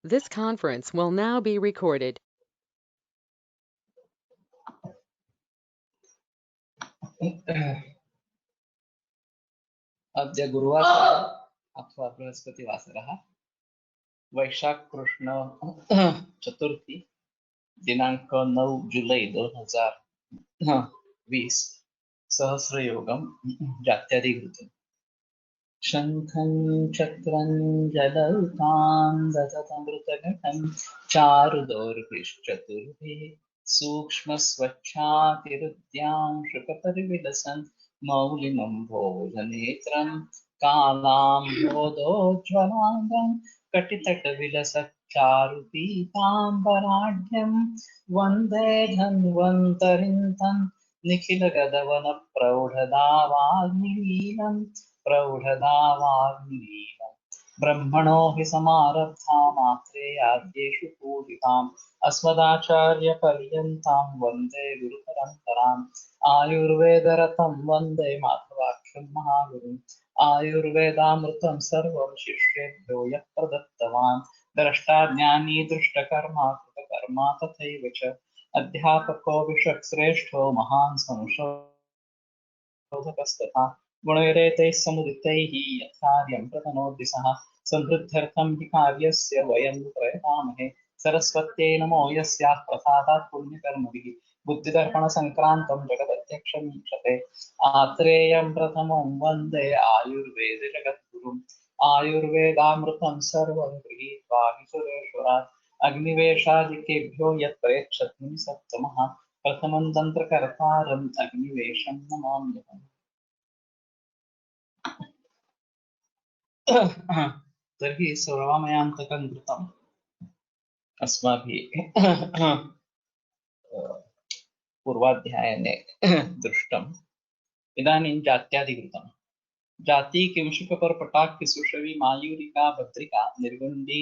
This conference will now be recorded. अद्य गुरुवासरः अथवा बृहस्पतिवासरः वैशाख कृष्ण चतुर्थी दिनांक 9 जुलै 2020 सहस्रयोगं जात्यादिकृतम् शङ्खं चक्रं जलौकां दशतमृतघटं चारुदौर्भिश्चतुर्भिः सूक्ष्मस्वच्छातिरुद्यां शुकपरिविलसन् मौलिनं भोजनेत्रं कालाम्भोदोज्ज्वलाङ्गं कटितटविलसच्चारुपीताम्बराढ्यं वन्दे धन्वन्तरिं तं निखिलगदवनप्रौढदावाग्निलीलम् प्रौढदावाग्निलीलम् ब्रह्मणो हि समारब्धा मात्रेयाद्येषु पूजिताम् अस्मदाचार्यपर्यन्तां वन्दे गुरुपरम्पराम् आयुर्वेदरतं वन्दे माधवाख्यं महागुरुम् आयुर्वेदामृतं सर्वं शिष्येभ्यो यः प्रदत्तवान् द्रष्टा ज्ञानी दृष्टकर्मा कृतकर्मा तथैव च अध्यापको विषक्श्रेष्ठो महान् संशोधकस्तथा गुणैरेतैः समुदितैः यत्कार्यं प्रतनोति सः समृद्ध्यर्थं हि कार्यस्य वयं प्रयतामहे सरस्वत्यै नमो यस्याः प्रसादात् पुण्यकर्मभिः बुद्धिदर्पणसङ्क्रान्तं जगदध्यक्षं ईक्षते आत्रेयं प्रथमं वन्दे आयुर्वेदजगद्गुरुम् आयुर्वेदामृतं सर्वं गृहीत्वा हि सुरेश्वरात् अग्निवेशादिकेभ्यो यत् प्रयच्छति सप्तमः प्रथमं तन्त्रकर्तारम् अग्निवेशं नमाम्यहम्। तर्हि सर्वमयान्तकं कृतम् अस्माभिः पूर्वाध्यायने दृष्टम्। इदानीं जात्यादिकृतम्। जाति किंशुकपर्पटाख्य सुषवी मायूरिका भद्रिका निर्गुण्डी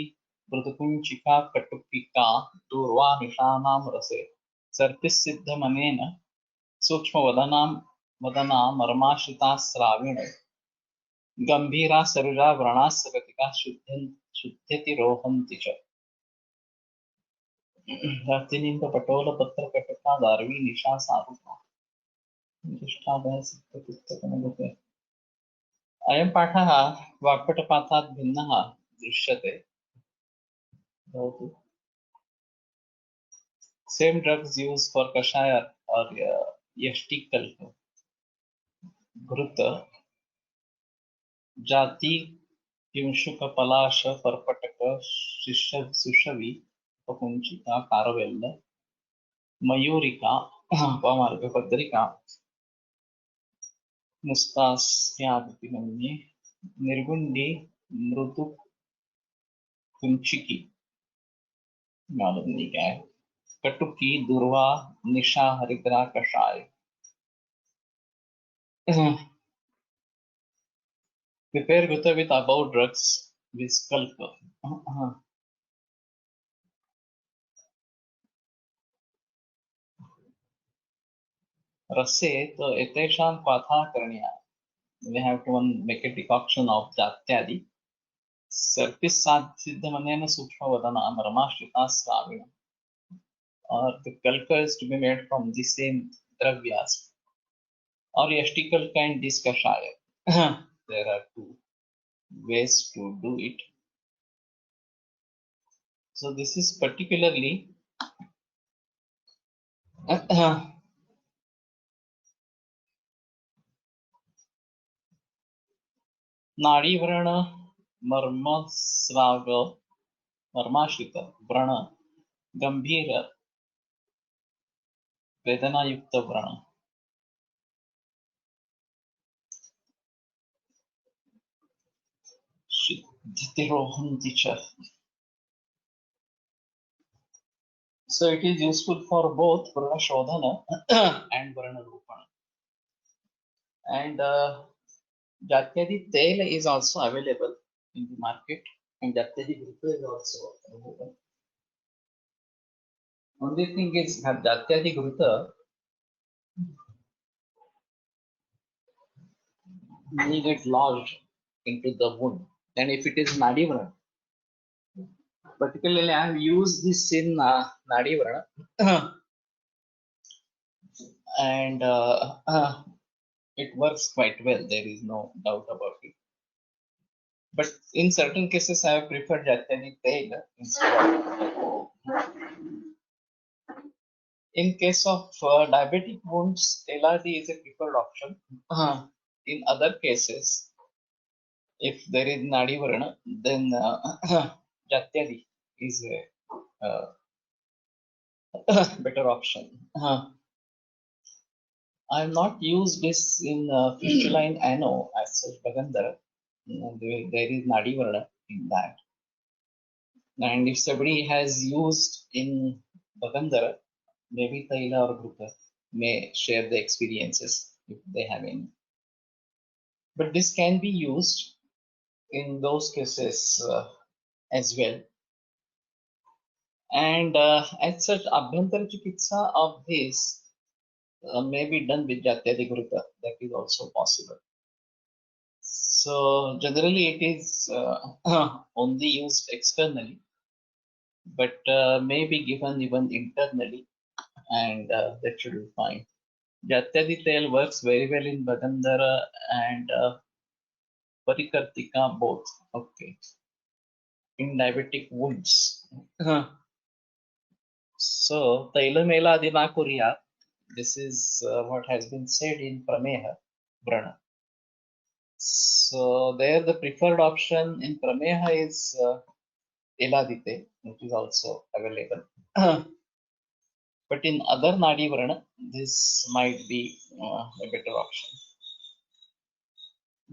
मृदुकुञ्चिका कटुपिका दूर्वा निशानां रसे सर्पिस्सिद्धमनेन सूक्ष्मवदनां वदना मर्माश्रिता श्राविण गंभीरा सरुजा व्रणा सगतिका शुद्ध्यति रोहन्ति च पटोलपत्रकटका दार्वी निशा सारुका ज्येष्ठादयः सिद्धपुस्तकमगते। अयं पाठः वाक्पटपाठात् भिन्नः दृश्यते। भवतु same drugs used for kashaya or yashtikalpa घृत जाति किंशुक पलाश पर्पटक शिष्य सुषवी पकुंचिका कारवेल्ल मयूरिका पमार्गभद्रिका मुस्तास्यादिति मन्ये निर्गुण्डी मृदु कुंचिकी मालूम नहीं क्या है कटुकी दुर्वा निशा हरिद्रा कषाय prepare Gupta with about drugs viskalpa रसे तो एतेषां क्वाथा करणीया we have to make a decoction of जात्यादि सर्पिस्सिद्धमनेन सूक्ष्मवदना मर्माश्रिता श्राविण or the kalka is to be made from the same dravyas or yashtikalka and diskashaya. There are two ways to do it. So this is particularly नाड़ी व्रण मर्मस्राव मर्माश्रित व्रण गंभीर वेदनायुक्त व्रण सिद्धितिरोहन्ति च. So it is useful for both Vrana Shodhana and Vrana Rupana. And Jatyadi Tel is also available in the market and Jatyadi Grupa is also available. Only thing is that Jatyadi Grupa may get lodged into the wound. And if it is Nadi Vrana, particularly I have used this in Nadi Varna and it works quite well. There is no doubt about it. But in certain cases, I have preferred Jatyadi Tel instead of. In case of diabetic wounds, LRD is a preferred option. In other cases, if there is Nadi Varna, then Jatyadi is a better option. I have not used this in fistula in ano as such Bagandhara. There is Nadi Varna in that. And if somebody has used in Bagandhara, maybe Taila or Gupta may share the experiences if they have any. But this can be used in those cases as well. And as such, Abhyantara Chikitsa of this may be done with Jatyadi Gurta. That is also possible. So generally it is only used externally, but may be given even internally, and that should be fine. Jatyadi Tel works very well in Bagandhara and Parikartika both. Okay. In diabetic wounds. So Tailamela Adinakuria, this is what has been said in Prameha Brana. So there the preferred option in Prameha is Eladite, which is also available. But in other Nadi Varna, this might be a better option.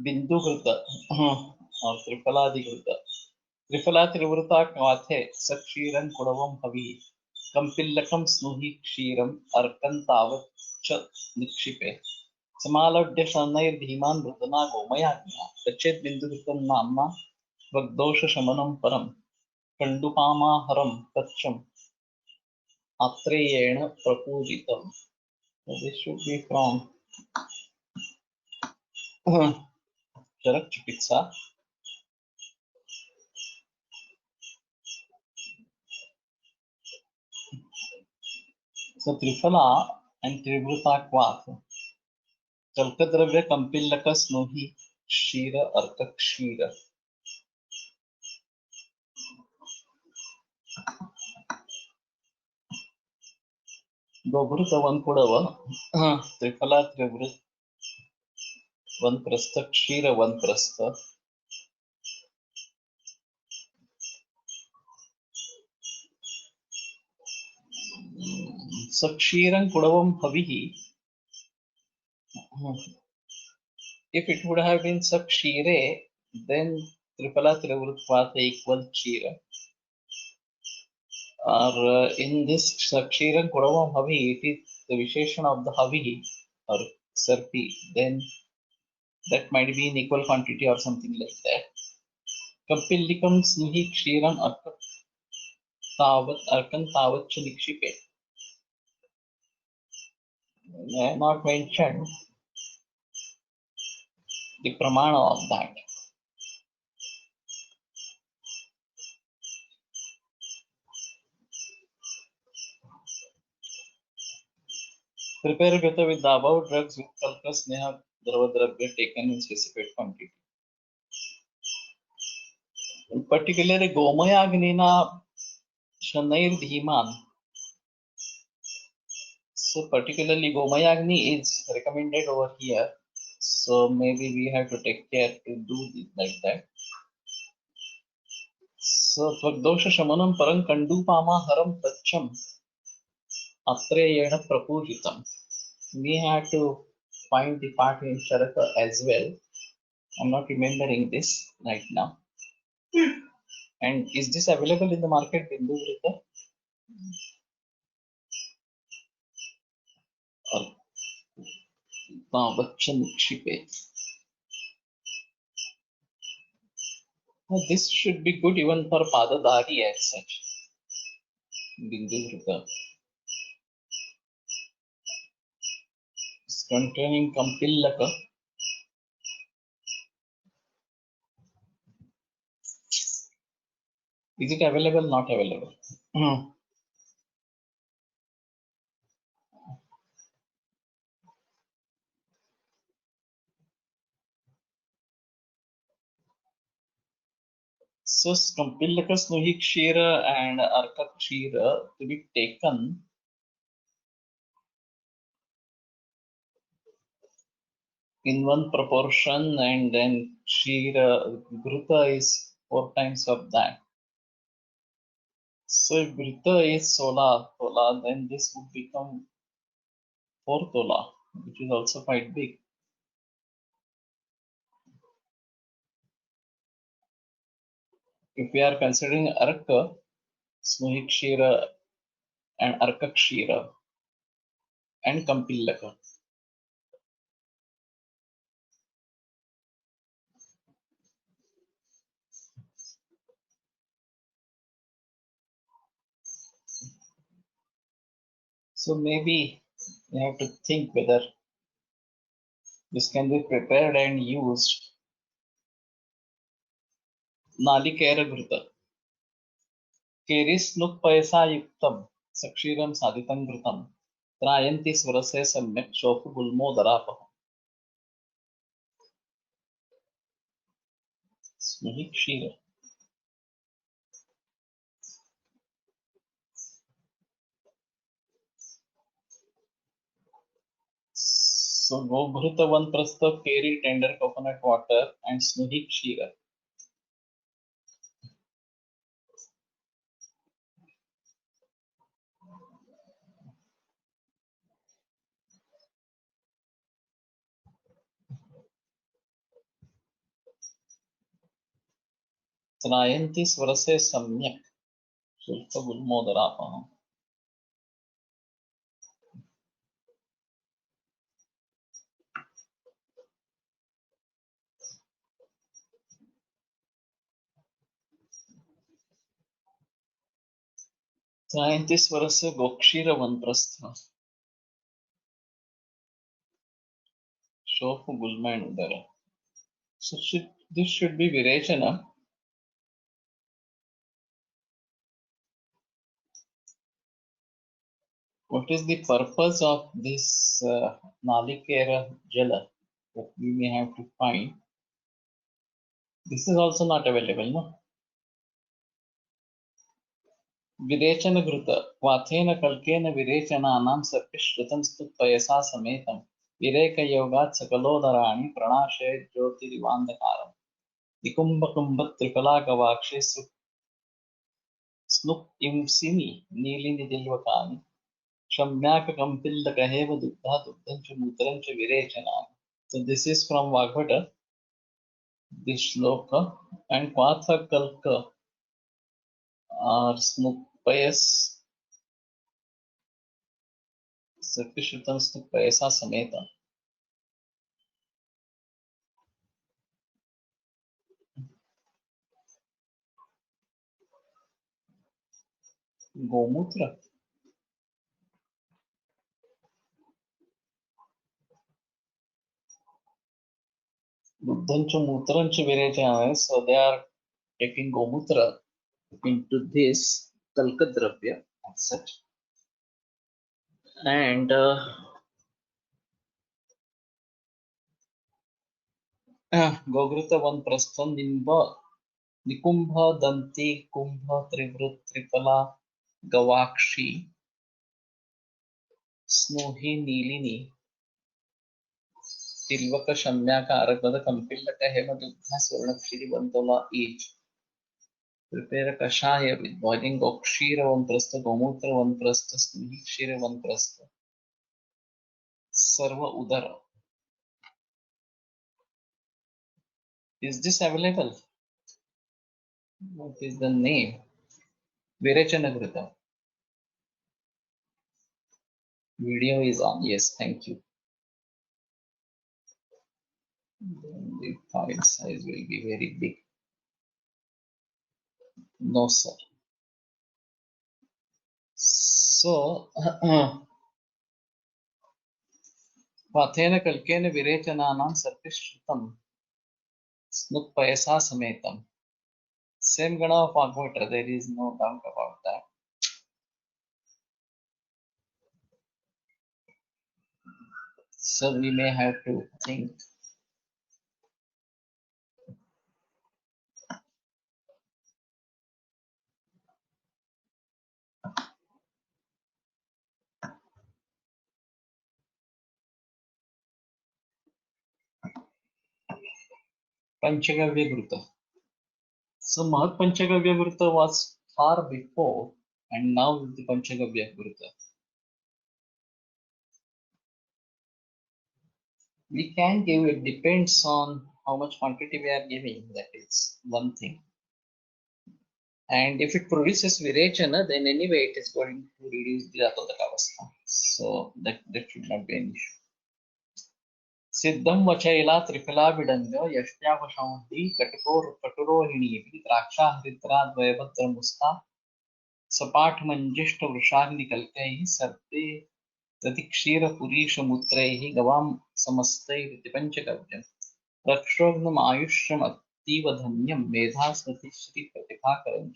Bindu Ghruta or Tripaladi Ghruta. Tripala Trivruta Kathe Sakshiran Kudavam Havi Kampillakam Snuhi Kshiram Arkantavat Ch Nikshipe Samaladya Sanair Dhiman Rudana Gomayagna Tachet Bindu Ghrutam Namma Vagdosha Shamanam Param Kandupama Haram Tacham Atreyena Prapujitam. This should be from Charak Chikitsa. So Trifala and Trivruta Kvath. Chalkadravya Kampillaka Snohi Shira Arka Kshira. Gobruta Vankudava. Trifala Trivrut Vanprastha Kshira Vanprastha. Sakshiran Kudavam Havihi. If it would have been Sakshire, then Tripala Trivrut Vata equal Kshira. Or in this Sakshiran Kudavam Havi, it is the Visheshan of the Havi or Sarpi, then that might be in equal quantity or something like that. Kapillikam Snihi Kshiram Arkan Tavat Nikshipe. I have not mentioned the pramana of that. Prepare Gata with the above drugs with Kalka Sneha Dravadravya taken in specified quantity. Particularly Gomayagnina Shanair Dhiman. So particularly Gomayagni is recommended over here. So maybe we have to take care to do it like that. So Tvagdosha Shamanam Param Kandupama Haram Tacham Atreyena Prapujitam. We have to find the part in Charaka as well. I'm not remembering this right now. And is this available in the market, Bindu Vrita? Or Vachan Shipe? This should be good even for Padadari as such. Bindu Vrita. It's containing Kampillaka. Is it available? Not available. So Skampilaka Snuhi Kshira and Arka Kshira to be taken in one proportion, and then Kshira Ghruta is 4 times of that. So if Ghruta is 16 tola, then this would become 4 tola, which is also quite big. If we are considering Arka, Snuhi Kshira and Arka Kshira and Kampilaka. So maybe you have to think whether this can be prepared and used. Nalikera Ghruta. केरिस्नुक्पयसायुक्तं सक्षीरं साधितं घृतं त्रायन्ति स्वरसे सम्यक् शोफगुल्मोदरापः स्नुहि क्षीर. So Gobhruta one prastha, keri tender coconut water and Snuhi Kshira. Trayanti Swarase Samyak Sulfa Gulmodarapaham. Trayanti Swarase Gokshira one prastha. Shofu Gulma and Udara. So this should be Virechana. What is the purpose of this Nalikera Jala that we may have to find? This is also not available, no? Virechana Gruta. Vathena Kalkena Virechananam Sarpishritam Stutpayasa Sametam. Vireka Yogat Sakalodarani Pranashe Jyotirivandakaram. Nikumba Kumba Tripala Gavakshe Snup Imsini Nilini Dilvakani. Shamyaka Kampilla Kaheva Dugdha Dugdhancha Mutrancha Virechana. So this is from Vagbhata, this shloka, and Patha Kalka or Snupayas Sarpishritam Snupayasa Sametam. Gomutra. Buddhancha Mutrancha Virechana. So they are taking Gomutra into this Kalkadravya as such. And Gogruta one prasthan Nimba Nikumbha Danti Kumbha Trivrut Tripala Gavakshi Snuhi Nilini Tilvaka Shamyaka Aragvada Kampillaka Hemadugha Swarnakshiri Bantola each. Prepare a kashaya with boiling Gokshira one prastha, Gomutra one prastha, Snuhi Kshira one prastha. Sarva Udara. Is this available? What is the name? Virechanagrita. Video is on. Yes, thank you. Then the file size will be very big. No, sir. So, Pathena Kalkena Virechananam Sarpishritam Snupayasa Sametam Same gana of agwater, there is no doubt about that. So we may have to think. Panchagavya Gruta. So Mahat Panchagavya Gruta was far before, and now the Panchagavya Gruta. We can give, it depends on how much quantity we are giving, that is one thing. And if it produces virechana, then anyway it is going to reduce the Atodakavastha. So that should not be an issue. सिद्धं वचैला त्रिफला विडंग यष्ट्यावशंहि कटुरोहिणी द्राक्षा हरिद्रा द्वयभद्रमुस्ता सपाठ मंजिष्ठ वृषाग्निकल्कैः सर्ते दधिक्षीरपुरीशमूत्रैः गवां समस्तैरिति पञ्चगव्यम् रक्षोघ्नम् आयुष्यमतीव धन्यं मेधास्मृति श्रीप्रतिभाकरं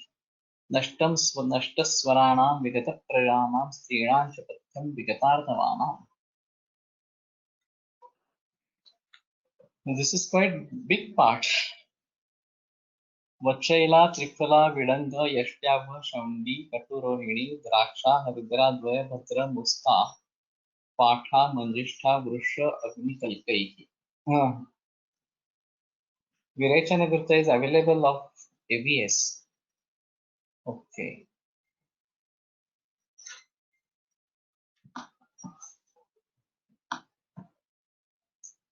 नष्टस्वराणां विगतप्रजानां स्त्रीणां च पथ्यं विगतार्धवानाम्. This is quite big part. वत्सैला triphala विडंग यष्ट्याभ शंडी कटुरोहिणी द्राक्षा हरिद्रा द्वय भद्र मुस्ता पाठा मंजिष्ठा वृष अग्निकल्कैः. Virechana Gurta is available of AVS. Okay.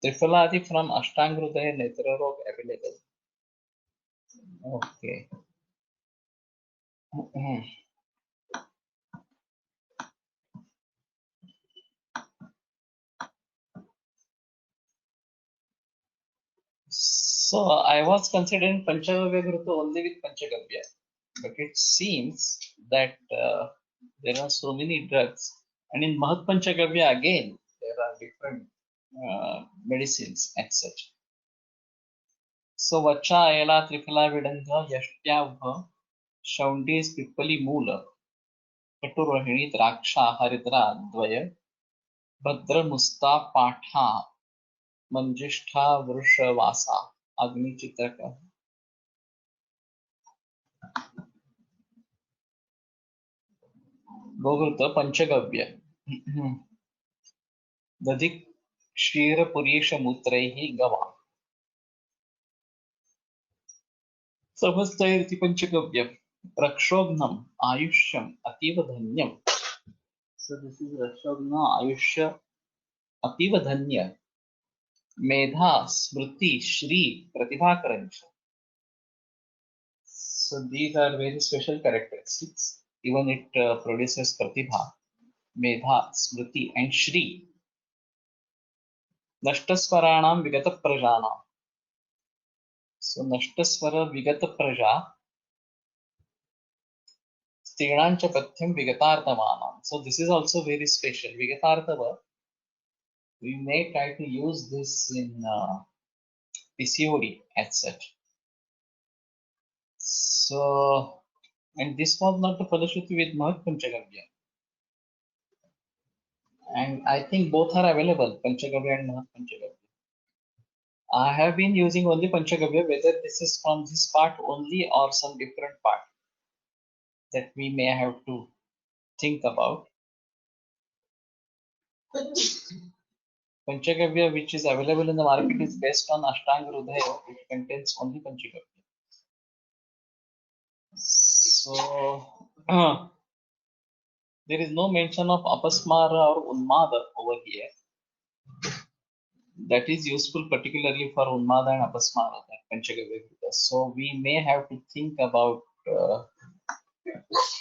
Trifaladi from Ashtanghrudaya Netra Rog available. Okay. So I was considering Panchagavya Gruta only with Panchagavya, but it seems that there are so many drugs, and in Mahat Panchagavya again there are different medicines and such. So Vacha Ayala Trifala Vidanga Yashtyavha Shaundis Pipali Mula Katurohini Draksha Haridra Dvaya Bhadra Musta Patha Manjishtha Vrusha Vasa Agni Chitraka. Gogurta Panchagavya. Dadik Shira Purisha Mutraihi Gava. Samasthairti Panchagavya. Rakshobnam Ayushyam Ativa Dhanyam. So this is Rakshobna Ayushya Ativa Dhanya. Medha Smriti Shri Pratibhakarancha. So these are very special characteristics. Even it produces Pratibha, Medha, Smriti and Shri. Nashtaswaranam Vigata Prajanam. So Nashtaswara Vigata Praja Stinancha Pathyam Vigatarthamanam. So this is also very special. Vigatarthava, we may try to use this in PCOD as such. So, and this was not the Falashruti with Mahat Panchagavya. And I think both are available, Panchagavya and Mahat Panchagavya. I have been using only Panchagavya, whether this is from this part only or some different part that we may have to think about. Panchagavya, which is available in the market, is based on Ashtanga Hridaya, which contains only Panchagavya. So, there is no mention of Apasmara or Unmada over here. That is useful particularly for Unmada and Apasmara, that Panchagavya. So we may have to think about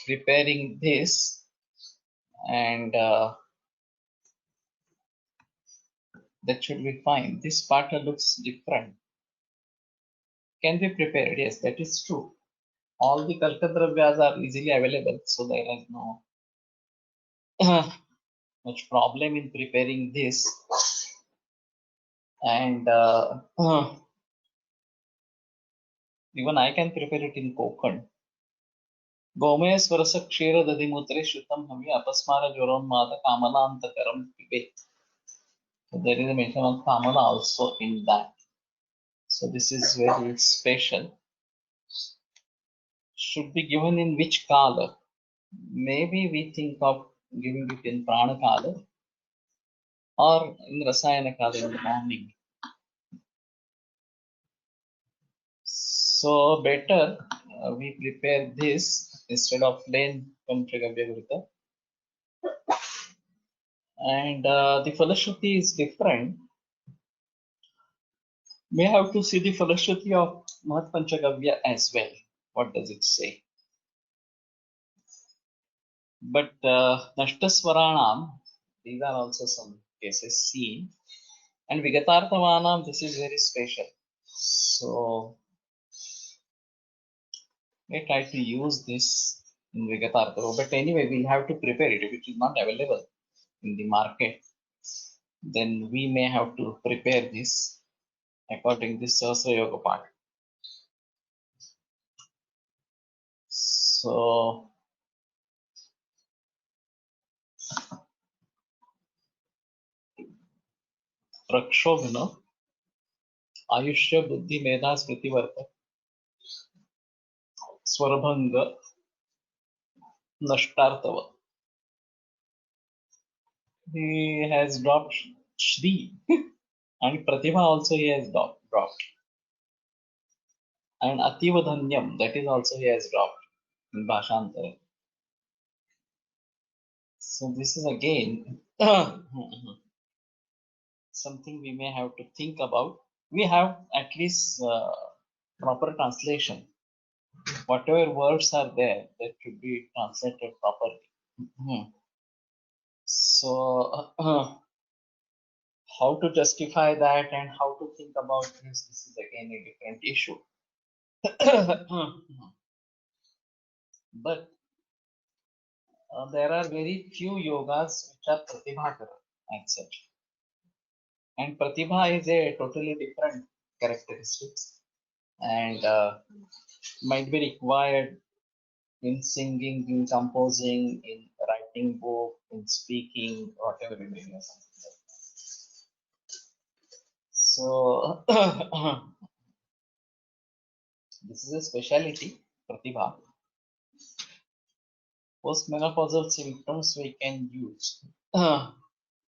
preparing this, and that should be fine. This part looks different. Can be prepared, yes, that is true. All the Kalkadravyas are easily available, so there is no much problem in preparing this. And Even I can prepare it in Kokand. Gome swarasa kshira dadimutre shrutam havi apasmara jvaronmada kamalantakaram pibe. So there is a mention of kamala also in that. So this is very special. Should be given in which kala? Maybe we think of giving it in prana kala or in rasayana kala in the morning. So better we prepare this instead of plain Panchagavya. And the Falashruti is different. We have to see the Falashruti of Mahat Panchagavya as well. What does it say? But Nashtaswaranam, these are also some cases seen. And Vigatarthavanam, this is very special. So we try to use this in Vigatartha. But anyway, we'll have to prepare it. If it is not available in the market, then we may have to prepare this according to this Sahasra Yoga part. So प्रक्षोभन आयुष्य बुद्धि मेधा स्मृतिवर्त स्वरभंग नष्टार्तव. He has dropped Shri and Pratibha also he has dropped. And Ativadhanyam, that is also he has dropped in Bhashantara. So this is again something we may have to think about. We have at least proper translation. Whatever words are there, that should be translated properly. So how to justify that and how to think about this is again a different issue. But there are very few yogas which are pratibhakara as such. And pratibha is a totally different characteristics and might be required in singing, in composing, in writing book, in speaking, whatever it may be. So this is a speciality, pratibha. Postmenopausal symptoms we can use.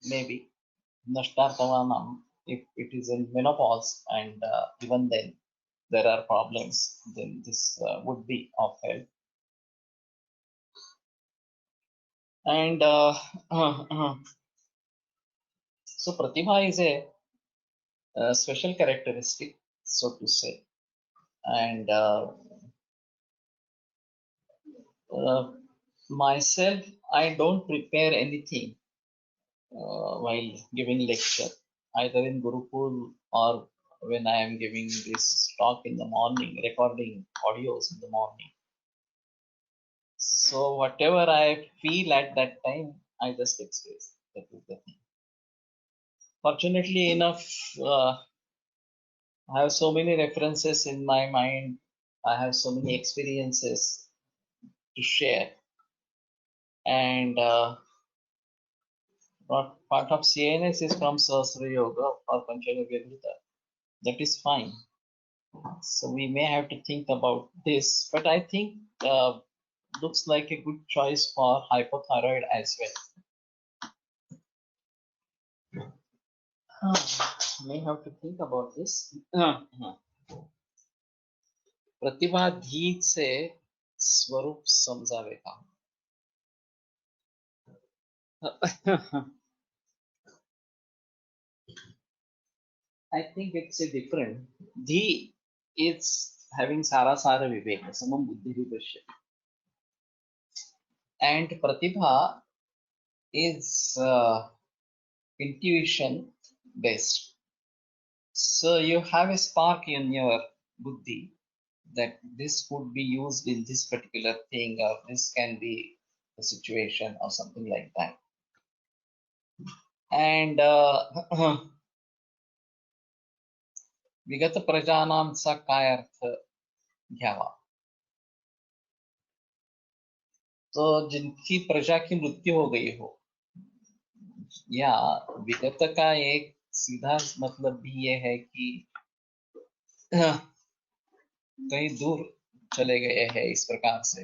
Maybe Nashtartavanam, if it is in menopause and even then there are problems, then this would be of help. And so Pratibha is a special characteristic, so to say. And myself, I don't prepare anything while giving lecture, either in Gurukul or when I am giving this talk in the morning, recording audios in the morning. So whatever I feel at that time, I just express. That is the thing. Fortunately enough, I have so many references in my mind. I have so many experiences to share. And part of CNS is from Sahasra Yoga or Panchagavya Gita. That is fine. So we may have to think about this, but I think looks like a good choice for hypothyroid as well. May have to think about this. प्रतिभा धीत से स्वरूप समझावे का. I think it's a different. Dhi is having sarasara viveka, samam buddhi vipashya. And pratibha is intuition based. So you have a spark in your buddhi that this could be used in this particular thing, or this can be a situation, or something like that. And विगत प्रजानां सा काय अर्थ घ्यावा. तो जिनकी प्रजा की मृत्यु हो गई हो, या विगत का एक सीधा मतलब भी ये है कि कहीं दूर चले गए हैं इस प्रकार से,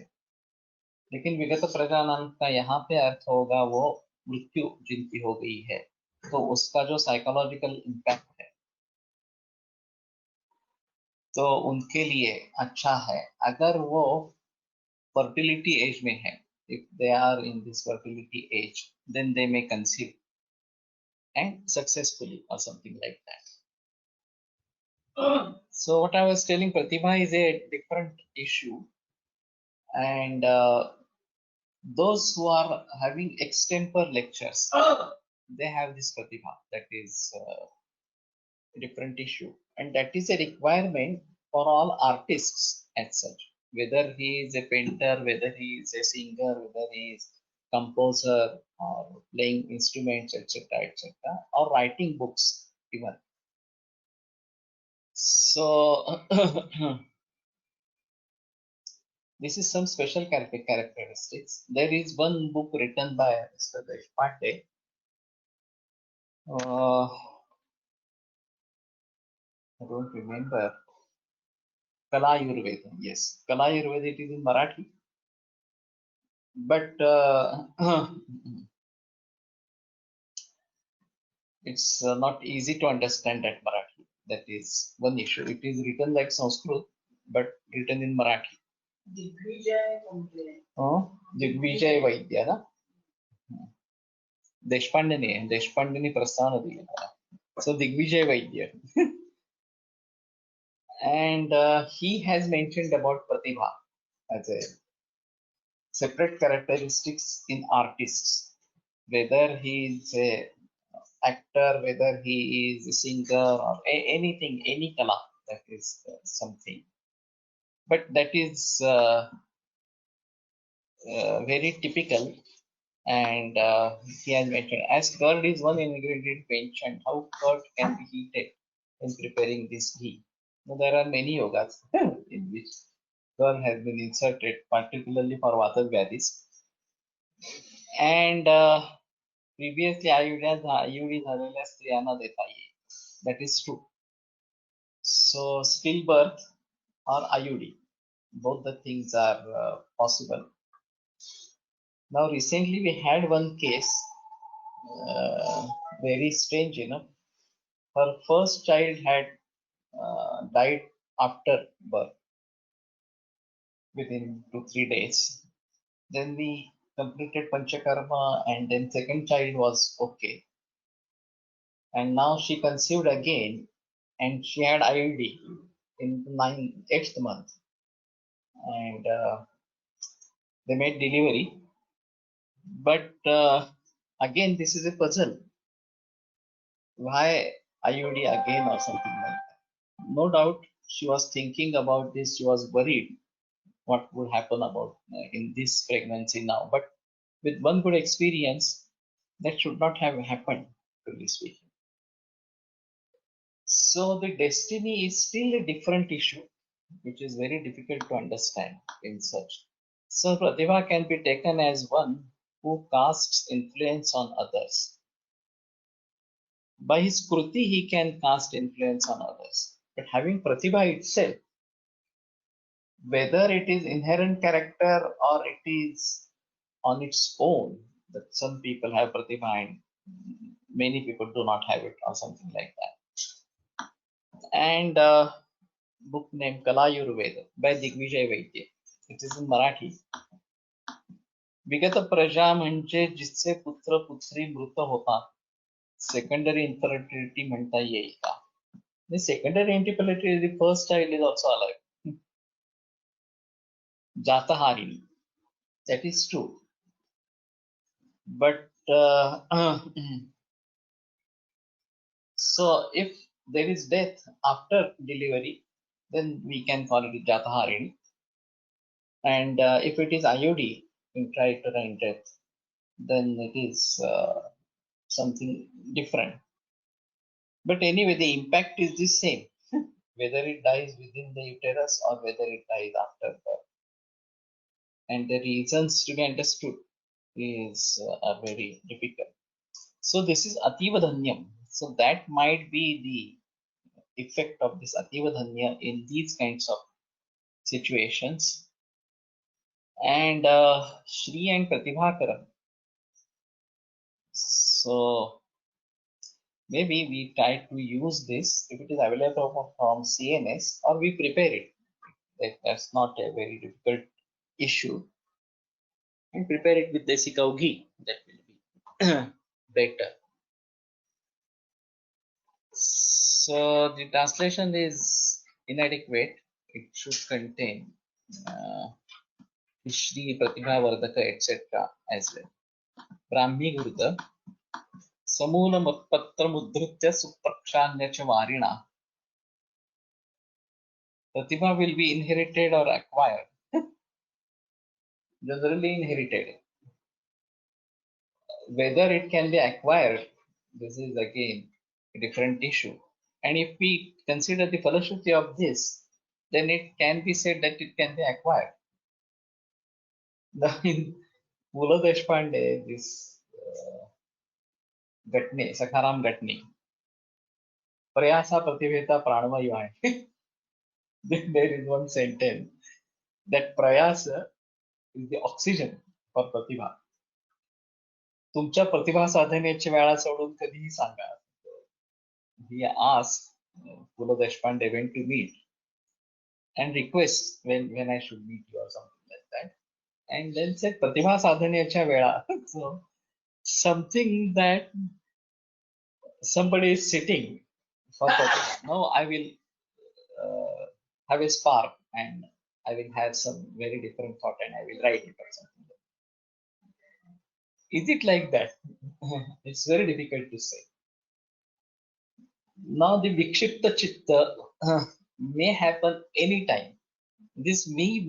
लेकिन विगत प्रजा नाम का यहाँ पे अर्थ होगा वो मृत्यु जिनकी हो गई है, तो उसका जो साइकोलॉजिकल इम्पैक्ट है तो उनके लिए अच्छा है. अगर वो fertility age में है, if they are in this fertility age, then they may conceive and successfully or something like that. So what I was telling, Pratibha is a different issue, and those who are having extempore lectures, they have this Pratibha. That is a different issue, and that is a requirement for all artists as such. Whether he is a painter, whether he is a singer, whether he is composer or playing instruments, etc., etc., or writing books even. So this is some special characteristics. There is one book written by Mr. Deshpande. I don't remember. Kala Ayurveda. Yes, Kala Ayurveda. It is in Marathi, but it's not easy to understand that Marathi. That is one issue. It is written like Sanskrit, but written in Marathi. Digvijay वैद्य ना, देशपांडेनी प्रस्थान दिले मला. So Digvijay Vaidya. And he has mentioned about Pratibha as a separate characteristics in artists, whether he is a actor, whether he is a singer or anything, any kala, that is something. But that is very typical, and he has mentioned as curd is one ingredient mentioned, how curd can be heated in preparing this ghee. Now, there are many yogas in which curd has been inserted, particularly for Vata Vyadhis. And previously आयुडी झालेल्या स्त्रियांना देता येईल. That is true. So stillbirth or IUD, both the things are possible. Now recently we had one case, very strange enough. Her first child had died after birth within 2-3 days. Then we completed Panchakarma, and then second child was okay. And now she conceived again, and she had IUD in 8th month, and they made delivery. But again, this is a puzzle. Why IUD again or something like that? No doubt she was thinking about this. She was worried what would happen about in this pregnancy now. But with one good experience, that should not have happened, truly speaking. So the destiny is still a different issue, which is very difficult to understand in such. So Pratibha can be taken as one who casts influence on others. By his kruti, he can cast influence on others. But having Pratibha itself, whether it is inherent character or it is on its own, that some people have Pratibha and many people do not have it or something like that. And book named Kala Ayurveda by Digvijay Vaidya. It is in Marathi. विगत प्रजा म्हणजे जिचे पुत्र पुत्री मृत होतात, secondary infertility म्हणता येईल का? Secondary infertility, the first child is also alive. Jataharini, that is true. But so if there is death after delivery, then we can call it Jataharini. And if it is IUD, intrauterine death, then it is something different. But anyway, the impact is the same. whether it dies within the uterus or whether it dies after birth. And the reasons to be understood is are very difficult. So this is ativadhanyam. So that might be the effect of this ativadhanya in these kinds of situations. And Shri and Pratibhakaram. So maybe we try to use this if it is available from CNS, or we prepare it. That's not a very difficult issue. And prepare it with desi cow ghee. That will be better. So the translation is inadequate. It should contain Shri, Pratibha, Vardhaka, etc. as well. Brahmi Gurda, Samoolamutpatramudhritya Suprakshaanya cha Varina. Pratibha will be inherited or acquired. Generally inherited. Whether it can be acquired, this is again a different issue. And if we consider the fellowship of this, then it can be said that it can be acquired. In Pula Deshpande, this Gatne, Sakharam Gatne, Prayasa Prativeta Pranavayuhan. Then there is one sentence that Prayasa is the oxygen for Pratibha. तुमच्या प्रतिभा साधनेच्या वेळा सोडून कधीही सांगा. He asked Pula Deshpande when to meet and request when I should meet you or something like that. And then said Pratibha sadhanecha vela. So something that somebody is sitting for Pratibha. Now I will have a spark and I will have some very different thought and I will write it or something. Is it like that? It's very difficult to say. Now the Vikshipta Chitta may happen anytime. This may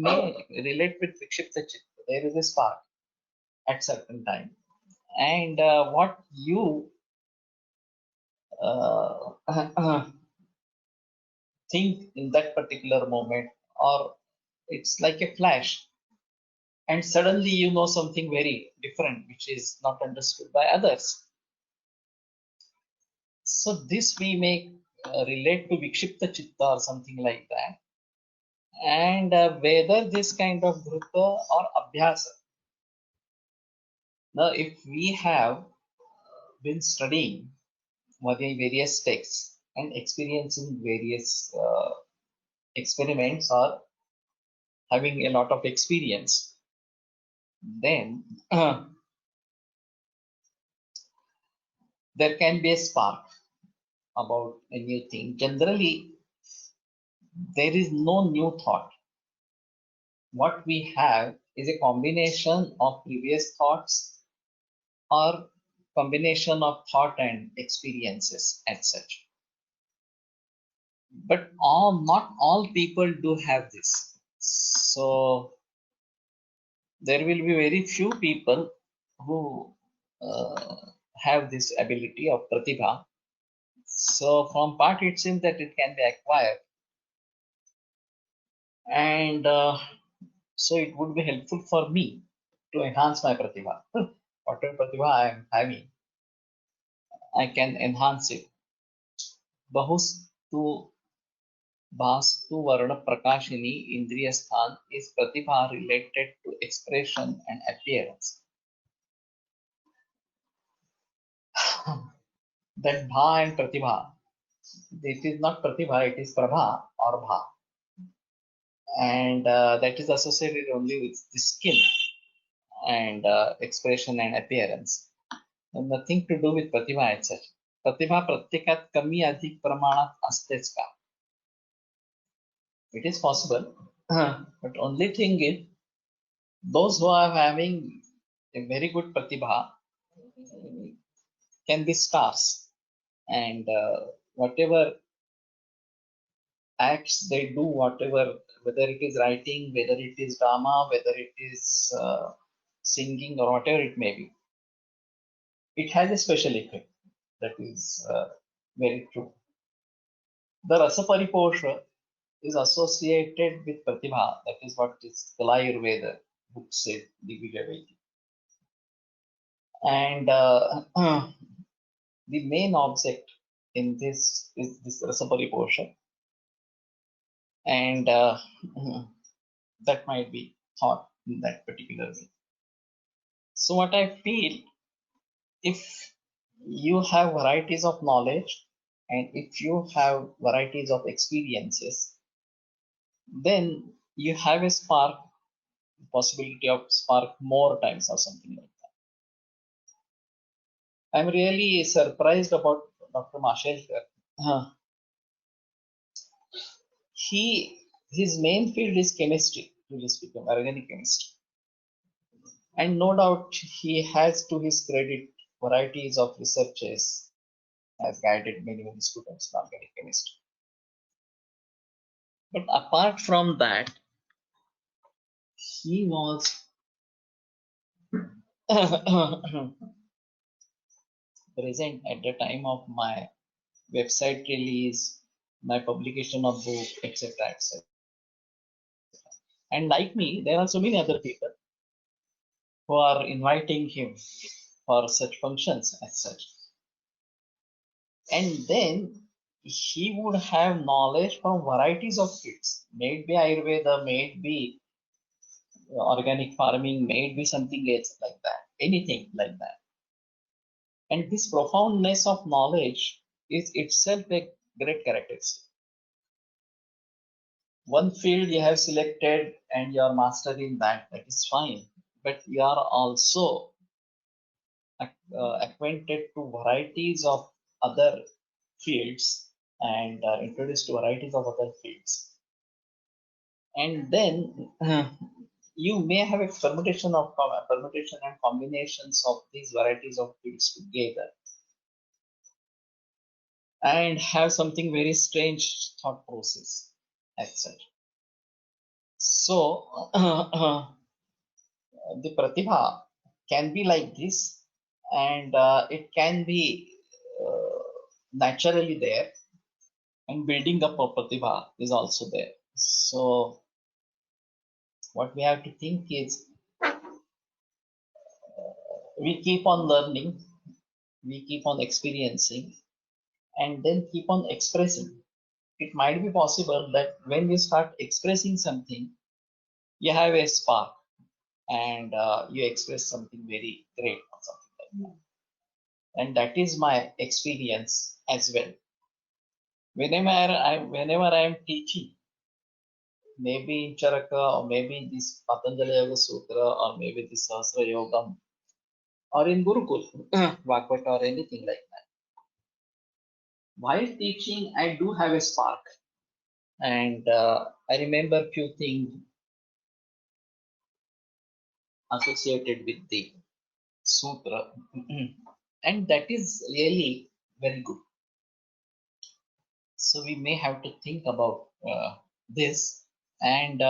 relate with Vikshipta Chitta. There is a spark at certain time. And what you think in that particular moment, or it's like a flash, and suddenly you know something very different which is not understood by others. So this we may relate to Vikshipta Chitta or something like that. And whether this kind of dhruta or abhyasa. Now, if we have been studying various texts and experiencing various experiments or having a lot of experience, then there can be a spark about a new thing. Generally, there is no new thought. What we have is a combination of previous thoughts or combination of thought and experiences as such. But not all people do have this. So there will be very few people who have this ability of pratibha. So from part it seems that it can be acquired. And so it would be helpful for me to enhance my pratibha. Whatever pratibha I am having, I can enhance it. Bahustu Vastu Varna Prakashini Indriya Sthan is pratibha related to expression and appearance. That bha and pratibha, it is not pratibha, it is prabha or bha. And that is associated only with the skin and expression and appearance. And nothing to do with pratibha as such. Pratibha प्रत्येकात कमी अधिक प्रमाणात असतेच का? It is possible, but only thing is those who are having a very good pratibha can be stars, and whatever acts they do, whatever, whether it is writing, whether it is drama, whether it is singing or whatever it may be, it has a special effect. That is very true. The Rasa Pariposha is associated with Pratibha. That is what is Kala Ayurveda book said, Digvijay Vaidya. And the main object in this is this Rasa Pariposha. And that might be thought in that particular way. So what I feel, if you have varieties of knowledge and if you have varieties of experiences, then you have a spark, possibility of spark more times or something like that. I'm really surprised about Dr. Mashelkar. Uh, his main field is chemistry, really speaking, organic chemistry. And no doubt he has to his credit varieties of researches has guided many students in organic chemistry. But apart from that, he was present at the time of my website release, my publication of book, etc., etc. And like me, there are so many other people who are inviting him for such functions as such. And then he would have knowledge from varieties of fields, may it be Ayurveda, may it be organic farming, may it be something else like that, anything like that. And this profoundness of knowledge is itself a great characteristic. One field you have selected and you are master in that, that is fine. But you are also acquainted to varieties of other fields and introduced to varieties of other fields. And then you may have a permutation and combinations of these varieties of fields together and have something very strange thought process, etc. So the pratibha can be like this, and it can be naturally there, and building up of pratibha is also there. So what we have to think is we keep on learning, we keep on experiencing, and then keep on expressing. It might be possible that when you start expressing something, you have a spark and you express something very great or something like that. And that is my experience as well. Whenever I am teaching, maybe in Charaka or maybe this Patanjali Yoga Sutra or maybe this Sahasra Yogam or in Gurukul, Bhagavata or anything like that. While teaching, I do have a spark, and I remember few things associated with the sutra, and that is really very good. So we may have to think about this, and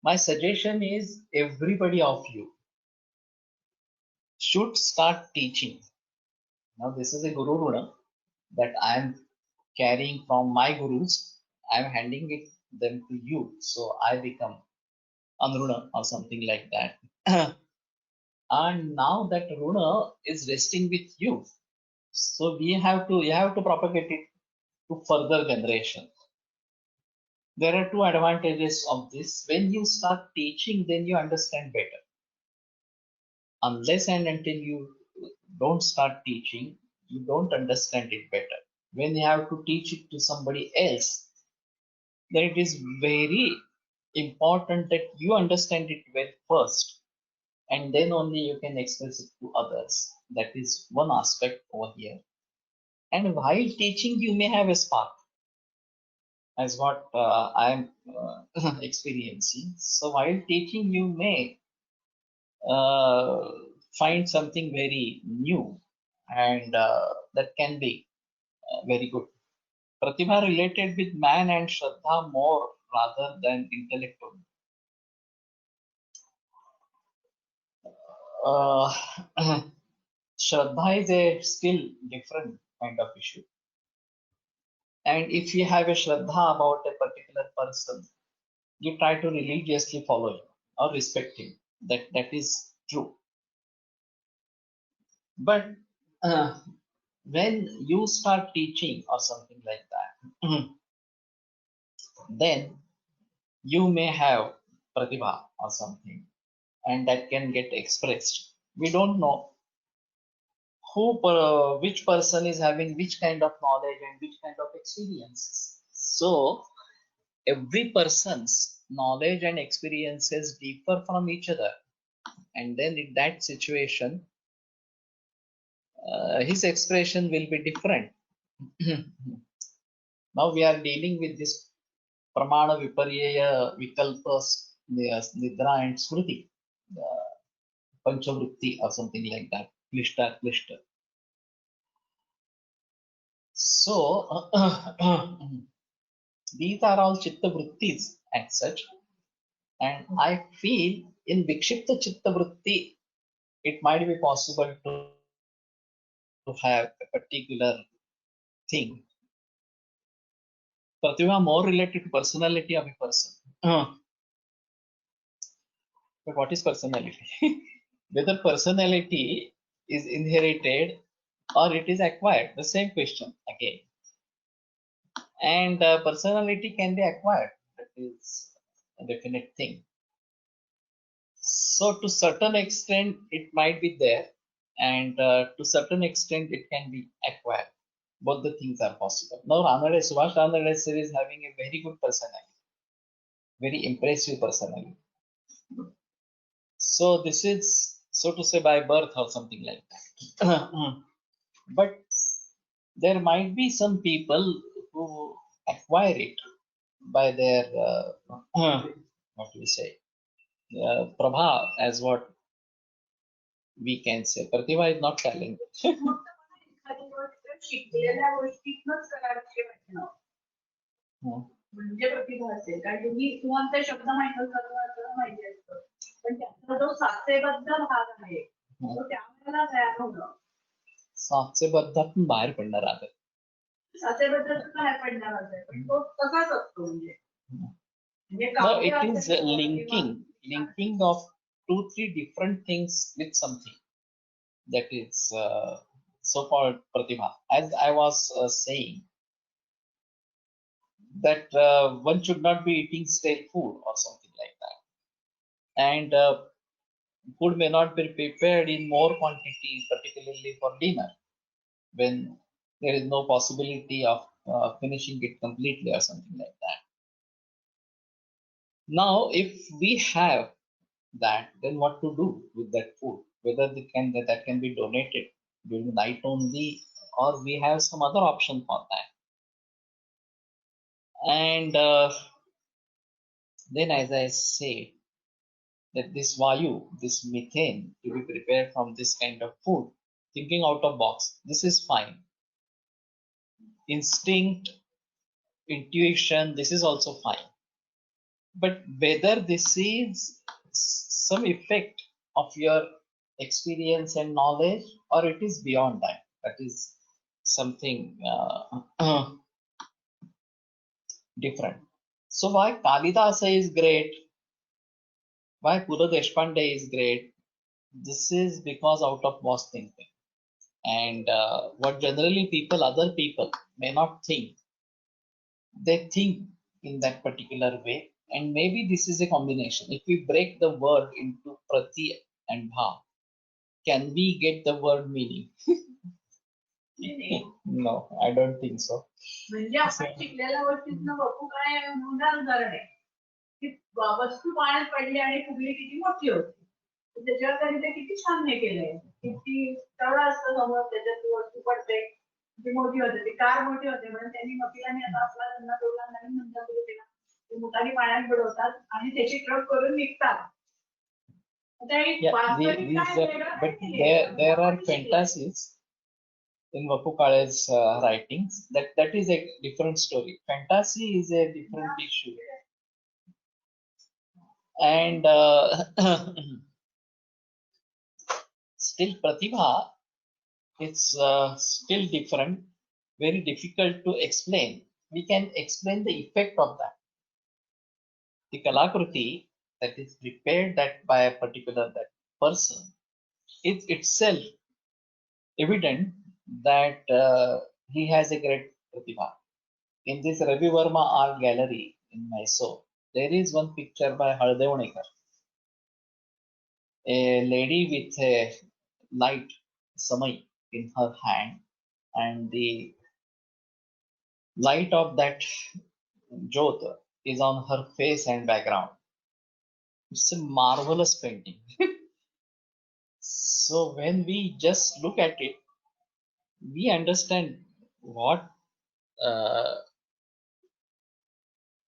my suggestion is everybody of you should start teaching. Now this is a Guru Runa that I am carrying from my gurus. I am handing it them to you, so I become Anruna or something like that. And now that Runa is resting with you, so you have to propagate it to further generation. There are two advantages of this. When you start teaching, then you understand better. Unless and until you don't start teaching, you don't understand it better. When you have to teach it to somebody else, then it is very important that you understand it well first, and then only you can express it to others. That is one aspect over here. And while teaching, you may have a spark, as what I am experiencing. So while teaching, you may uh, find something very new, and that can be very good. Pratibha related with man and Shraddha more rather than intellect only. Uh, Shraddha is a still different kind of issue. And if you have a shraddha about a particular person, you try to religiously follow him or respect him. That is true. But uh, when you start teaching or something like that, then you may have pratibha or something, and that can get expressed. We don't know which person is having which kind of knowledge and which kind of experiences. So every person's knowledge and experiences differ from each other, and then in that situation, his expression will be different. Now we are dealing with this pramana viparyaya vikalpas nidra and smriti, panchavritti or something like that, klishta klishta. So these are all chitta vrittis and such, and I feel in vikshipta chitta vritti it might be possible to have a particular thing. Pratibha more related to personality of a person. But what is personality? Whether personality is inherited or it is acquired, the same question again. And personality can be acquired. That is a definite thing. So to certain extent, it might be there, and to certain extent, it can be acquired. Both the things are possible. Now, Subhash Ranade sir is having a very good personality, very impressive personality. So this is, so to say, by birth or something like that. But there might be some people who acquire it by their, what do we say, prabha, as what we can say. Pratibha is not talent. शिकलेल्या गोष्टीतनच करायचे वाटणं म्हणजे प्रतिभा असेल. कारण तुम्ही तुम्हाला ते शब्द माहिती असतं, पण त्याचा जो साचेबद्ध भाग आहे तो त्यावेळेला तयार होणं. साचेबद्धातून बाहेर पडणार आहे. साचेबद्धातून बाहेर पडणार आहे, पण तो तसाच असतो. म्हणजे No, it is linking of 2-3 different things with something. That is so-called pratibha. As I was saying, that one should not be eating stale food or something like that, and food may not be prepared in more quantity, particularly for dinner, when there is no possibility of finishing it completely or something like that. Now, if we have that, then what to do with that food? Whether that can be donated during the night only, or we have some other option for that. And then, as I say, that this vayu, this methane, to be prepared from this kind of food, thinking out of box, this is fine. Instinct, intuition, this is also fine. But whether this is some effect of your experience and knowledge, or it is beyond that, that is something different. So why Kalidasa is great, why Pula Deshpande is great, this is because out of box thinking. And what generally other people may not think, they think in that particular way. And maybe this is a combination. If we break the word into prati and bha, can we get the word meaning? No, I don't think so. म्हणजे आपण शिकलेल्या गोष्टीतनं बघू काय उदाहरण आहे की वस्तू पाण्यात पडली आणि फुगली किती मोठी होती. त्याच्यावर त्यांनी ते किती छान हे केलंय, किती तळ असतं समोर, त्याच्यात वस्तू पडते, किती मोठी होते, ती कार मोठी होते. म्हणून त्यांनी वकिलांनी आता आपला त्यांना दोघांना नवीन म्हणतात ते मुतारी पाण्यात बुडवतात आणि त्याची ट्रक करून निघतात. But there are fantasies in Vapu Kale's writings. That is a different story. Fantasy is a different issue. And still Pratibha, it's still different, very difficult to explain. we can explain the effect of that. The Kalakruti that is prepared that by a particular that person is itself evident that he has a great pratibha. In this Ravi Verma Art Gallery in Mysore, there is one picture by Haldevnekar, a lady with a light samai in her hand, and the light of that jyot is on her face and background. It's a marvelous painting. So when we just look at it, we understand what uh,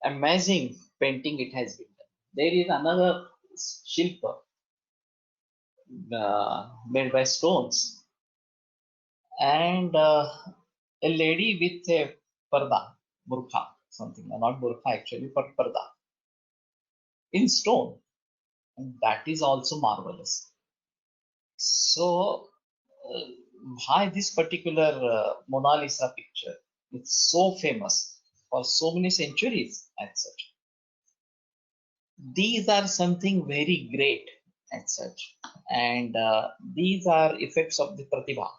amazing painting it has been done. There is another shilpa made by stones, and a lady with a parda, burqa, something, not burqa actually, but parda in stone. And that is also marvelous. So, uh, why this particular Mona Lisa picture? It's so famous for so many centuries and such. These are something very great and such, and these are effects of the pratibha.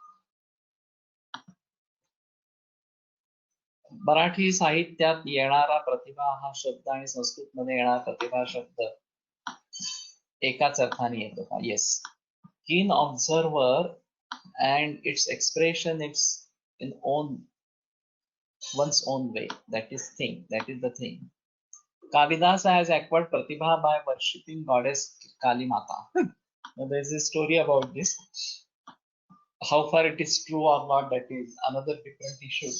Marathi साहित्यात येणारा प्रतिभा हा शब्द आणि संस्कृत मध्ये येणारा प्रतिभा शब्द एकाच अर्थाने येतो का? Yes. Keen observer and its expression it's in one's own way. That is the thing. Kalidasa has acquired pratibha by worshipping goddess Kali Mata. Now, there's a story about this. How far it is true or not, that is another different issue.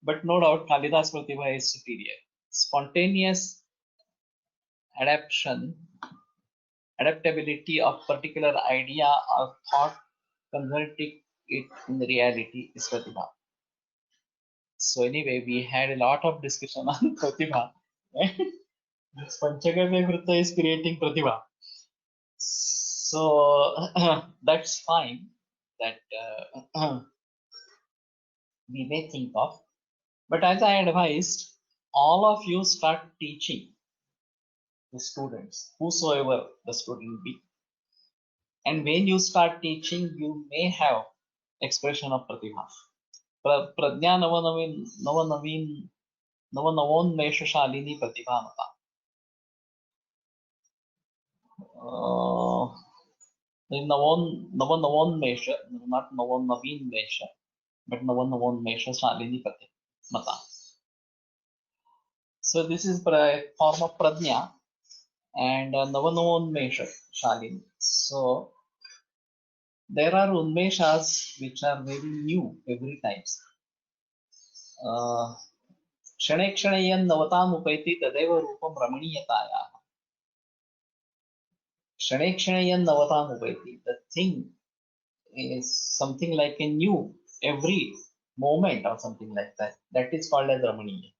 But no doubt Kalidas pratibha is superior. Spontaneous adaptability of particular idea or thought, converting it in reality is pratibha. So anyway, we had a lot of discussion on pratibha. This Panchagavya Vrutta is creating pratibha. So that's fine. That we may think of. But as I advised, all of you start teaching the students, whosoever the student be. And when you start teaching, you may have expression of pratibha. Pradnya नवनवोन्मेषशालिनी प्रतिभा मता. नवनवोन्मेष, not नवोन्नवीन्मेष, but नवनवोन्मेषशालिनी मता. So this is a form of pradnya and navanavonmesha shalini. So there are unmeshas which are very new every time. क्षणे क्षणे यन्नवतामुपैति तदेव रूपं रमणीयतायाः. क्षणे क्षणे यन्नवतामुपैति. The thing is something like a new every moment or something like that. That is called as ramaniya.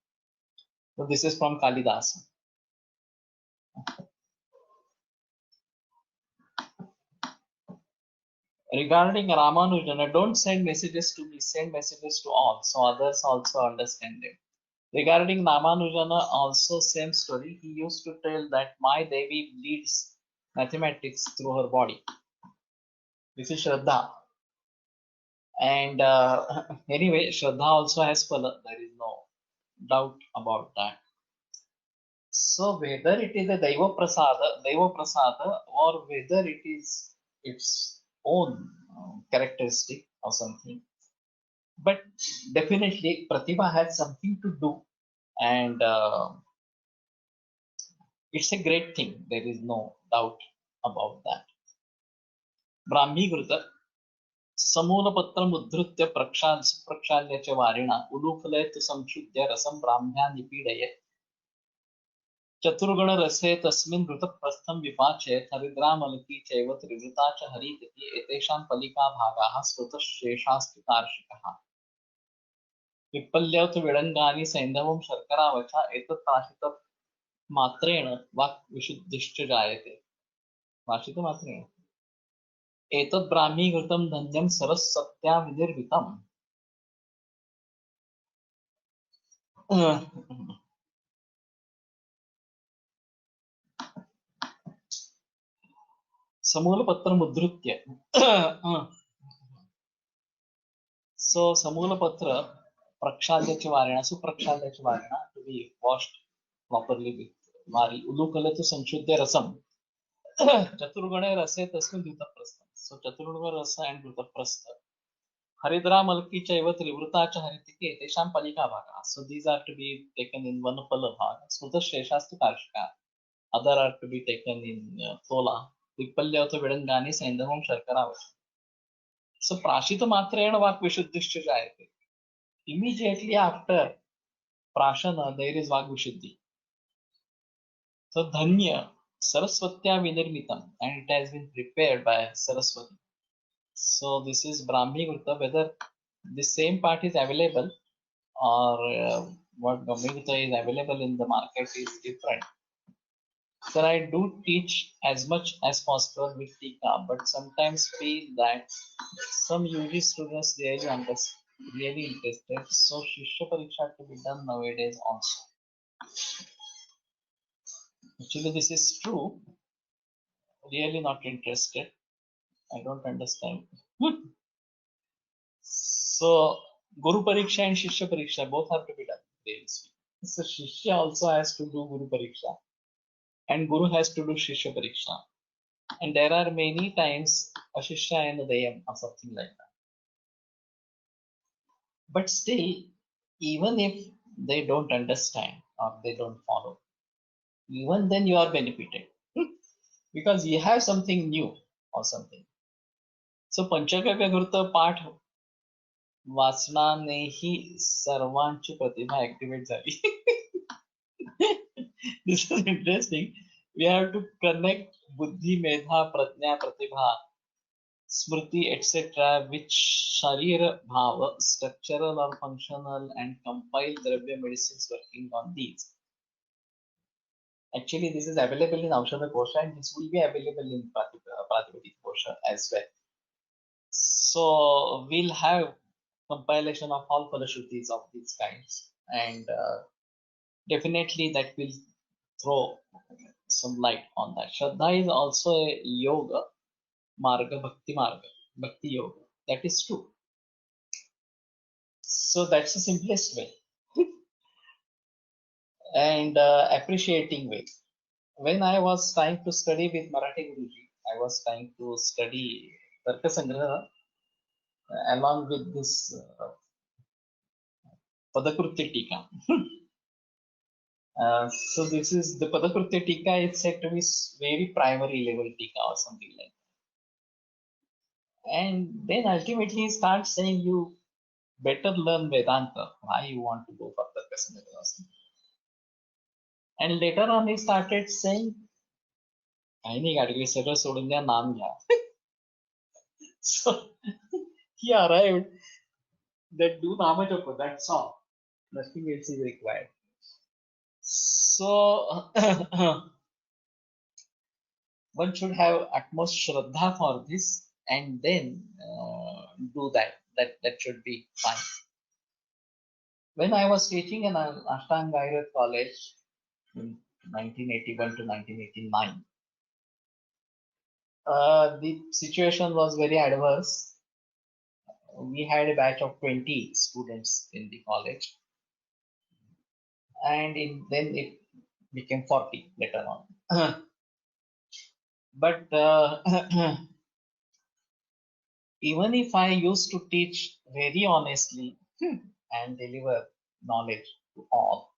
So this is from Kalidasa. Regarding Ramanujana, don't send messages to me, send messages to all, so others also understand it. Regarding Ramanujana, also same story. He used to tell that my Devi leads mathematics through her body. This is Shraddha. And anyway, Shraddha also has phala. There is no doubt about that. So whether it is a Daiva Prasada, or whether it is its own characteristic or something, but definitely Pratibha has something to do, and it's a great thing. There is no doubt about that. Brahmigruta समूलपत्रमुद्धृत्य प्रक्षाल्य च वारिणा उलूखलयत् संक्षुद्य रसं ब्राह्म्या निपीडयत् चतुर्गण रसे तस्मिन् घृतप्रस्थं विपाचयत् हरिद्रामलकी चैव त्रिवृता च हरितिथि एतेषां फलिका भागाः स्रोतशेषास्तु कार्षिकः विप्पल्यौत विडङ्गानि सैन्धवं शर्करावचा एतत् मात्रेण वाक् विशुद्धिश्च जायते. मात्रेण एतत् ब्राह्मीघृतं धन्यं सरस्वत्या विनिर्मितम्. समूलपत्र मुद्रित्य so समूलपत्र प्रक्षाल्य वारेण सुप्रक्षाल्य वारेण to be washed properly with vari उलूकलतु संशुद्ध रसम चतुर्गुणे रसे तस्मिन् धृतप्रस्थ so चतुर्गुण रस and धृतप्रस्थ हरिद्रा मलकी चैव त्रिवृता च हरितिके तेषां पलिका भागः so these are to be taken in one पलभाग स्मृतशेषास्तु कार्षिका other are to be taken in तोला विपल्यवत विडङ्गानि सैन्धवं शर्करावच so प्राशित मात्रेण वाक् विशुद्धिश्च जायते immediately after prashana there is vak vishuddhi so dhanya saraswatya vinirmitam and it has been prepared by Saraswati so this is brahmi gurta whether the same part is available or what brahmi gurta is available in the market is different so I do teach as much as possible with tika but sometimes feel that some UG students really interested so shishya pariksha to be done nowadays also. Actually, this is true. Really not interested. I don't understand. So, Guru Pariksha and Shishya Pariksha both have to be done. So, Shishya also has to do Guru Pariksha, and Guru has to do Shishya Pariksha. And there are many times Ashishya and Udayam or something like that. But still, even if they don't understand or they don't follow, even then you are benefited because you have something new or something. So पंचगव्य घृत पाठ वाचनानेही सर्वांची प्रतिभा activate झाली. This is interesting. We have to connect buddhi, medha, pratnya, pratibha, smriti, etc. which sharira bhava, structural or functional, and compile dravya medicines working on these. Actually, this is available in Aushadha Kosha and this will be available in Pratipadika Kosha as well. So we'll have compilation of all Falashrutis of these kinds and definitely that will throw some light on that. Shraddha is also a yoga, marga, bhakti yoga. That is true. So that's the simplest way and appreciating way. When I was trying to study with Marathi Guruji, I was trying to study Tarka Sangraha along with this Padakruti Tika. So this is the Padakruti Tika is said to be very primary level Tika or something like that. And then ultimately he starts saying you better learn Vedanta. Why you want to go for Tarka Sangraha or something. And later on he started saying काही नाही गाडगे सगळं सोडून द्या नाम घ्या. So he arrived that do Namajapa, that's all. Nothing else is required. So one should have utmost shraddha for this and then do that. That should be fine. When I was teaching in Ashtanga Ayurveda College in 1981 to 1989, the situation was very adverse. We had a batch of 20 students in the college, and then it became 40 later on. But even if I used to teach very honestly and deliver knowledge to all,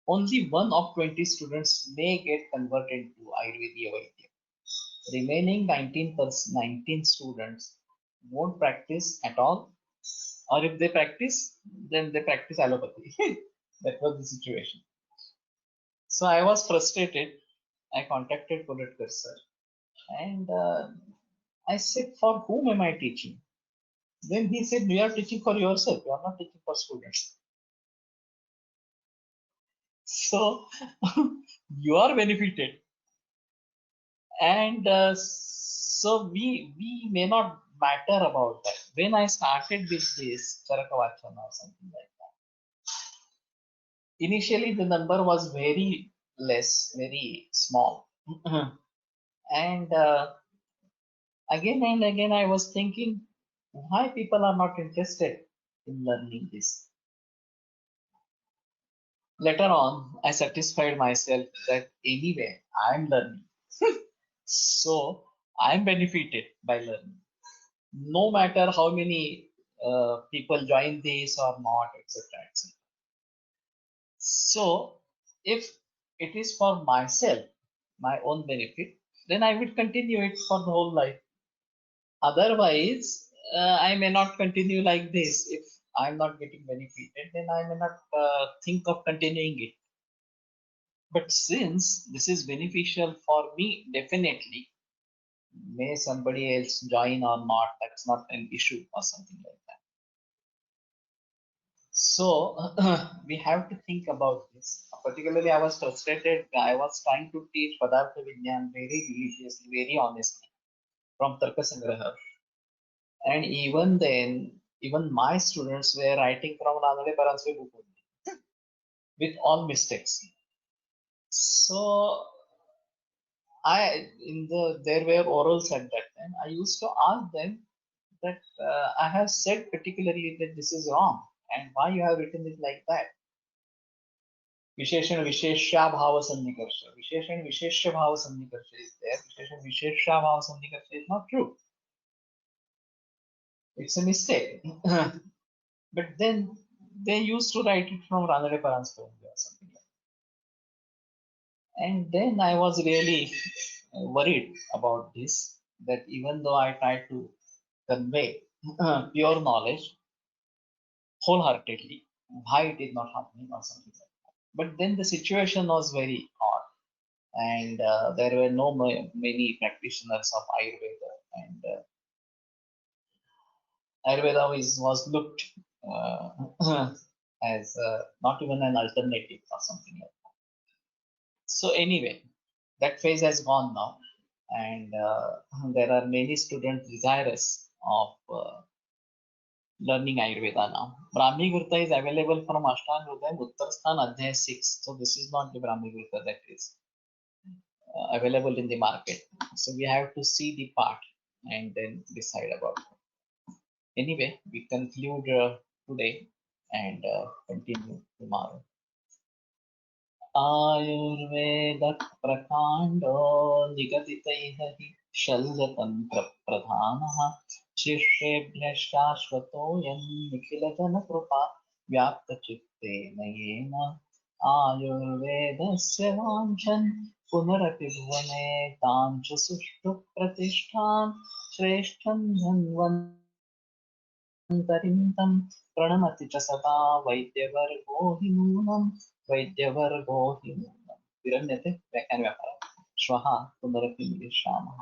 only one of 20 students may get converted to Ayurvediya Vaidya. Remaining 19 students won't practice at all, or if they practice, then they practice allopathy. That was the situation. So I was frustrated. I contacted Pulatkar sir and I said, for whom am I teaching? Then he said, you are teaching for yourself, you are not teaching for students. So you are benefited. And so we may not matter about that. When I started with this Charakavachana or something like that, initially the number was very less, very small. And again and again I was thinking, why people are not interested in learning this? Later on, I satisfied myself that anyway, I'm learning. So I'm benefited by learning. No matter how many people join this or not, etc. etc. So if it is for myself, my own benefit, then I would continue it for the whole life. Otherwise, I may not continue like this. If I'm not getting benefited, then I may not think of continuing it. But since this is beneficial for me, definitely, may somebody else join or not, that's not an issue or something like that. So we have to think about this. Particularly, I was frustrated. I was trying to teach Padartha Vigyan very religiously, very honestly from Tarka Sangraha. And even then, even my students were writing from Ranade Paranswe book only, with all mistakes. So there were orals at that time. I used to ask them that I have said particularly that this is wrong, and why you have written it like that. विशेषण विशेष्या भाव सन्निकर्ष. विशेषण विशेष्य भाव सन्निकर्ष is there. विशेषण विशेष्या भाव सन्निकर्ष is not true. It's a mistake. But then they used to write it from Ranade Paranswe or something like that. And then I was really worried about this, that even though I tried to convey pure knowledge wholeheartedly, why it is not happening or something like that. But then the situation was very odd, and there were no many practitioners of Ayurveda, and Ayurveda was looked as not even an alternative or something like that. So anyway, that phase has gone now, and there are many students desirous of learning Ayurveda now. Brahmi Gurta is available from Ashtanga Hridayam Uttarsthan Adhyay 6. So this is not the Brahmi Gurta that is available in the market. So we have to see the part and then decide about it. Anyway, we conclude today and continue tomorrow. Ayurveda प्रकाण्डो निगदितैः हि शल्यतन्त्रप्रधानः शिष्येभ्यश्शाश्वतोऽयं निखिलजनकृपा व्याप्तचित्तेन येन आयुर्वेदस्य वाञ्छन् पुनरपि भुवने तां च सुष्ठुप्रतिष्ठां श्रेष्ठं धन्वन्तरिं तं प्रणमति च सदा वैद्यवर्गो हि नूनं वैद्यवर्गो हि नूनं विरम्यते व्याख्यानव्यापारः श्वः पुनरपि मिलिष्यामः।